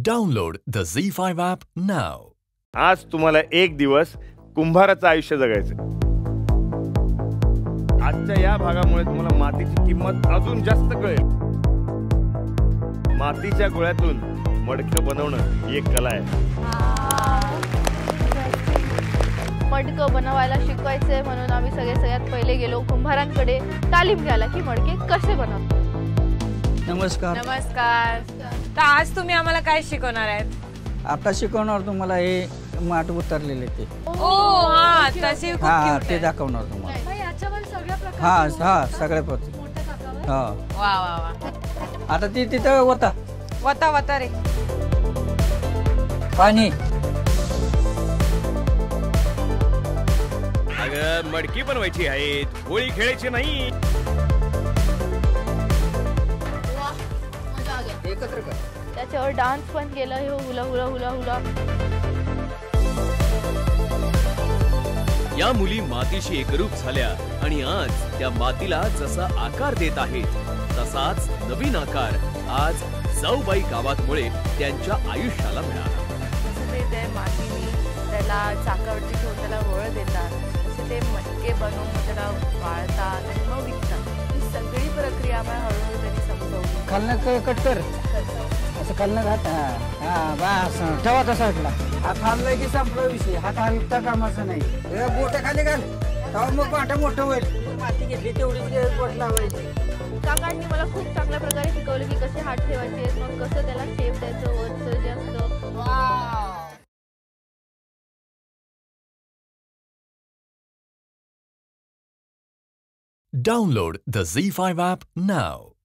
Download the ZEE5 app now. आज तुम्हाला एक दिवस कुंभाराचं आयुष्य जगायचं. आजच्या या भागामुळे तुम्हाला मातीची किंमत अजून जास्त कळेल. मातीच्या गोळ्यातून मडकं बनवणं ही एक कला आहे. मडकं बनवायला शिकवायचे म्हणून आम्ही सगळ्यात पहिले गेलो कुंभारांकडे तालीम घ्यायला की मडके कसे बनवतात. नमस्कार. नमस्कार. तर आज तुम्ही आम्हाला काय शिकवणार आहेत? आता शिकवणार तुम्हाला हे माठ उतरलेले ते. ओ हां, तसे खूप हां, क्यूट ते आहे. दाखवणार तुम्हाला. बाई याच्यावर सगळ्या प्रकारचे हां सगळे पद्धती. मोठ्या काकावर हां, वा वा वा. आता ती तिथं होता वता वता रे. पाणी. अगं मडकी बनवायची आहे, होळी खेळायची नाही. एकत्र कर. त्याच्यावर डान्स पण केलं. हे हुला हुला हुला हुला. या मुली मातीशी एकरूप झाल्या आणि आज त्या मातीला जसा आकार देत आहेत तसाच नवीन आकार आज जाऊबाई गावातमुळे त्यांच्या आयुष्याला मिळाला. जसं ते मातीने त्याला चाकावरती ठेवून त्याला वळ देतात, तसे ते मटके बनवून त्याला वाळतात आणि मग विकतात. ही सगळी प्रक्रिया आम्हाला हळूहळू त्यांनी समजवली. खालनं कट कर. असं खालनं घात. हां बस ठेवा तसा वाटला. हात हलला की संपला विषय. हात हलता कामाचा नाही. बोट खाली घाल तेव्हा मग पाठ मोठं होईल. माती घेतली तेवढीच बोट लावायची. काकांनी मला खूप चांगल्या प्रकारे शिकवलं की कसे हात ठेवायचे, मग कसं त्याला शेप द्यायचं वरचं जे असतं. Download the ZEE5 app now.